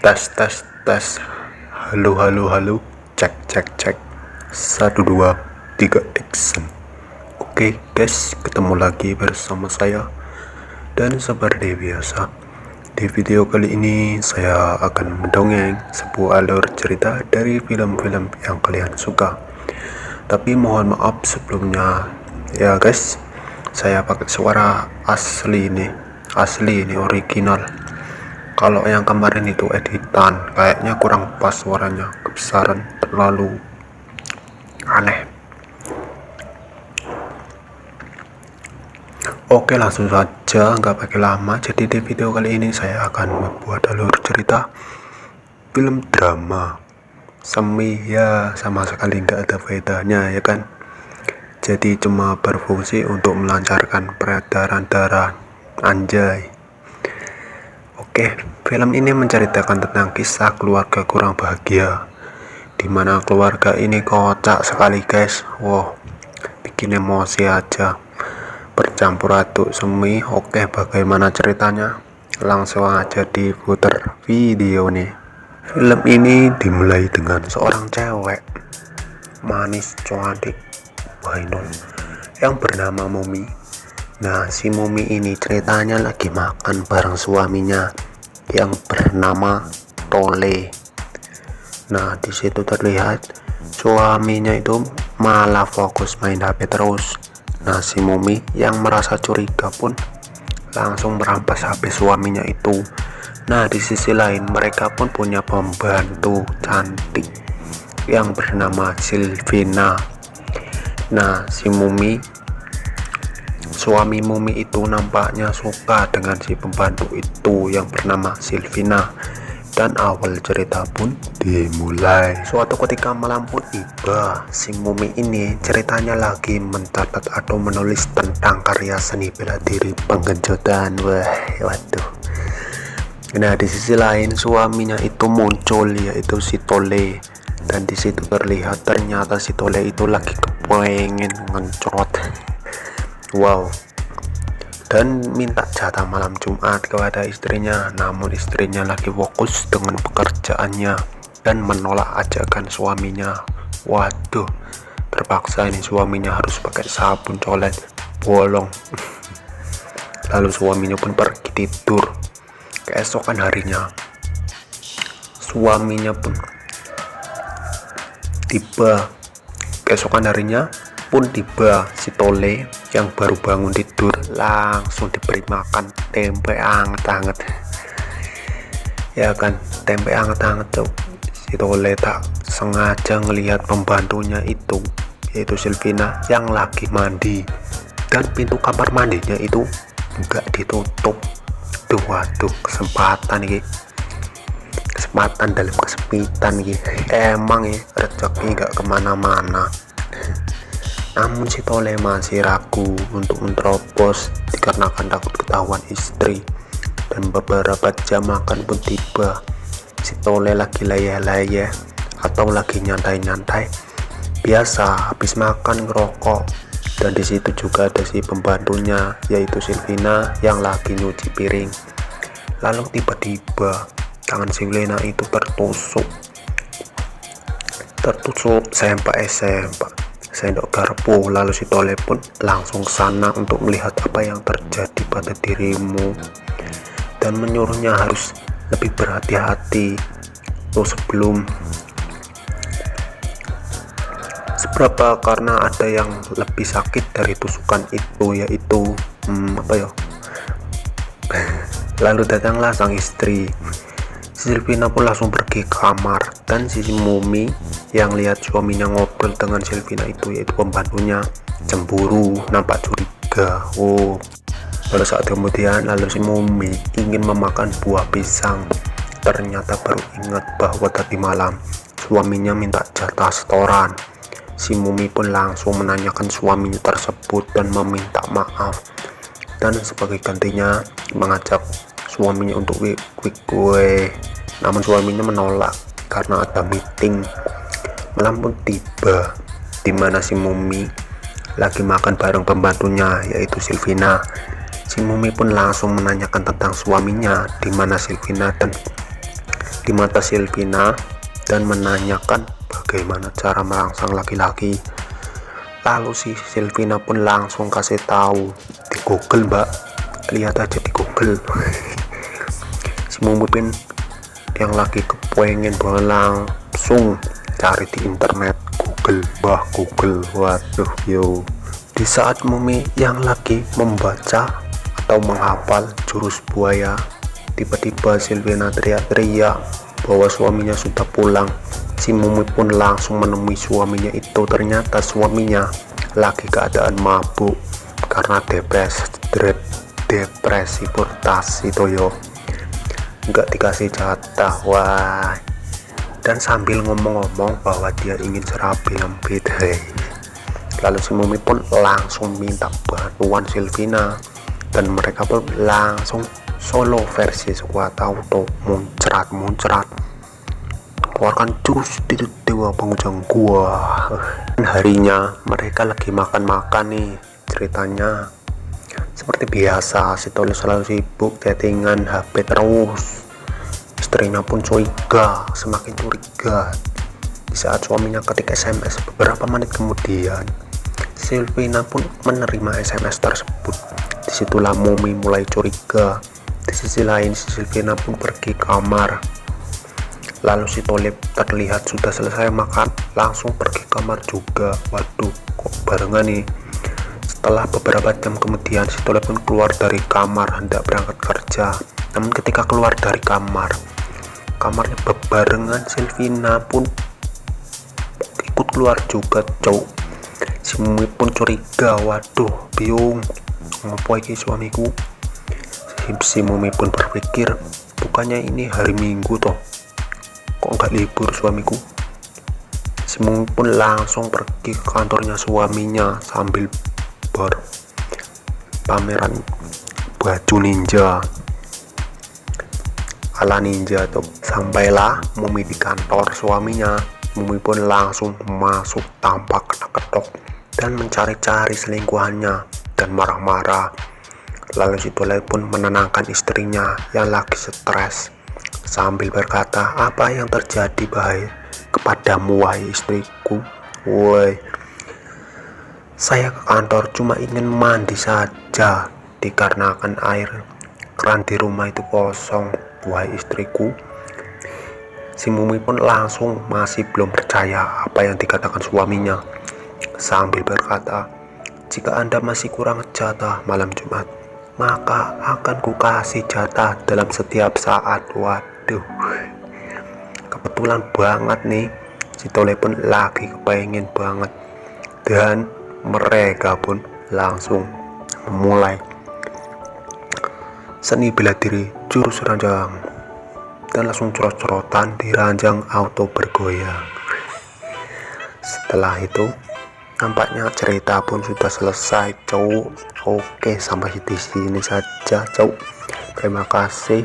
Tes tes tes. Halo halo halo. Cek cek cek. 1 2 3 action. Oke guys, ketemu lagi bersama saya. Dan seperti biasa, di video kali ini saya akan mendongeng sebuah alur cerita dari film-film yang kalian suka. Tapi mohon maaf sebelumnya ya guys, saya pakai suara asli ini original. Kalau yang kemarin itu editan, kayaknya kurang pas suaranya, kebesaran, terlalu aneh. Oke, langsung saja, nggak pakai lama. Jadi di video kali ini saya akan membuat alur cerita film drama semi, ya sama sekali nggak ada faedahnya ya kan. Jadi cuma berfungsi untuk melancarkan peredaran darah, anjay. Oke, film ini menceritakan tentang kisah keluarga kurang bahagia, dimana keluarga ini kocak sekali guys. Wow, bikin emosi aja, bercampur aduk semi. Oke, bagaimana ceritanya? Langsung aja diputer video nih. Film ini dimulai dengan seorang cewek manis cantik yang bernama Mumi. Nah, si Mumi ini ceritanya lagi makan bareng suaminya yang bernama Tole. Nah, di situ terlihat suaminya itu malah fokus main HP terus. Nah, si Mumi yang merasa curiga pun langsung merampas HP suaminya itu. Nah, di sisi lain mereka pun punya pembantu cantik yang bernama Silvina. Nah, suami Mumi itu nampaknya suka dengan si pembantu itu yang bernama Silvina. Dan awal cerita pun dimulai. Suatu ketika malam pun tiba, si Mumi ini ceritanya lagi mencatat atau menulis tentang karya seni bela diri penggenjotan. Waduh. Nah, di sisi lain suaminya itu muncul, yaitu si Tole. Dan di situ terlihat ternyata si Tole itu lagi kepengen ngencrot. Wow. Dan minta jatah malam Jumat kepada istrinya, namun istrinya lagi fokus dengan pekerjaannya dan menolak ajakan suaminya. Waduh, terpaksa ini suaminya harus pakai sabun colet bolong. Lalu suaminya pun pergi tidur. Keesokan harinya suaminya pun tiba. Si Tole yang baru bangun tidur langsung diberi makan tempe anget-anget. Ya kan, tempe anget-anget tuh. Si Tole tak sengaja ngelihat pembantunya itu, yaitu Silvina, yang lagi mandi. Dan pintu kamar mandinya itu enggak ditutup. Waduh, kesempatan dalam kesempitan gitu. Emang ya, rezeki nggak kemana-mana. Namun si Tole masih ragu untuk menerobos dikarenakan takut ketahuan istri. Dan beberapa jam makan pun tiba. Si Tole lagi layah-layah atau lagi nyantai-nyantai biasa, habis makan ngerokok. Dan di situ juga ada si pembantunya, yaitu Silvina, yang lagi nyuci piring. Lalu tiba-tiba tangan Silvina itu tertusuk sempak sendok garpu. Lalu si Tole pun langsung sana untuk melihat apa yang terjadi pada dirimu dan menyuruhnya harus lebih berhati-hati seberapa, karena ada yang lebih sakit dari tusukan itu, yaitu Lalu datanglah sang istri. Silvina pun langsung pergi ke kamar, dan si Mumi yang lihat suaminya ngobrol dengan Silvina itu, yaitu pembantunya, cemburu, nampak curiga. Pada saat kemudian lalu si Mumi ingin memakan buah pisang. Ternyata baru ingat bahwa tadi malam suaminya minta jatah setoran. Si Mumi pun langsung menanyakan suaminya tersebut dan meminta maaf, dan sebagai gantinya mengajak suaminya untuk quick kue. Namun suaminya menolak karena ada meeting. Malam pun tiba, dimana si Mumi lagi makan bareng pembantunya, yaitu Silvina. Si Mumi pun langsung menanyakan tentang suaminya, dimana Silvina dan di mata Silvina dan menanyakan bagaimana cara merangsang laki-laki. Lalu si Silvina pun langsung kasih tahu di Google, mbak, lihat aja di Google. Si Mumipin yang lagi kepengen banget langsung cari di internet, Google, bah Google, waduh yo. Di saat Mumi yang lagi membaca atau menghafal jurus buaya, tiba-tiba Silvina teriak-teriak bahwa suaminya sudah pulang. Si Mumi pun langsung menemui suaminya itu. Ternyata suaminya lagi keadaan mabuk karena depresi purtasi toyo, nggak dikasih jatah, wah. Dan sambil ngomong-ngomong bahwa dia ingin serabi lembit, lalu si Mumi pun langsung minta bantuan Silvina dan mereka pun langsung solo versi sekuat auto muncrat keluarkan jurus di dewa pengujang gua. Harinya mereka lagi makan-makan nih. Ceritanya seperti biasa, si Tole selalu sibuk chattingan HP terus. Istrinya pun semakin curiga di saat suaminya ketik SMS. Beberapa menit kemudian Silvina pun menerima SMS tersebut. Disitulah Mumi mulai curiga. Di sisi lain si Silvina pun pergi kamar. Lalu si Tole terlihat sudah selesai makan, langsung pergi kamar juga. Waduh, kok barengan nih. Setelah beberapa jam kemudian si Tole pun keluar dari kamar hendak berangkat kerja. Namun ketika keluar dari kamarnya bebarengan, Silvina pun ikut keluar juga, cowok. Si Mumi pun curiga, waduh, bingung, ngopo iki suamiku. Si Mumi pun berpikir, bukannya ini hari Minggu toh, kok nggak libur suamiku. Si Mumi pun langsung pergi ke kantornya suaminya sambil pameran baju ninja ala ninja tuh. Sampailah Mumi di kantor suaminya. Mumi pun langsung masuk tanpa ketok-ketok dan mencari-cari selingkuhannya dan marah-marah. Lalu si Tole pun menenangkan istrinya yang lagi stres sambil berkata, apa yang terjadi bahaya kepadamu wahai istriku? Woi, saya ke kantor cuma ingin mandi saja dikarenakan air keran di rumah itu kosong, wahai istriku. Si Mumi pun langsung masih belum percaya apa yang dikatakan suaminya sambil berkata, jika Anda masih kurang jatah malam Jumat, maka akan kukasih jatah dalam setiap saat. Waduh, kebetulan banget nih, si Tole pun lagi kepengen banget. Dan mereka pun langsung memulai seni bela diri jurus ranjang dan langsung cerot-cerotan di ranjang auto bergoyang. Setelah itu nampaknya cerita pun sudah selesai, cowok. Oke, sampai di sini saja, cowok. Terima kasih.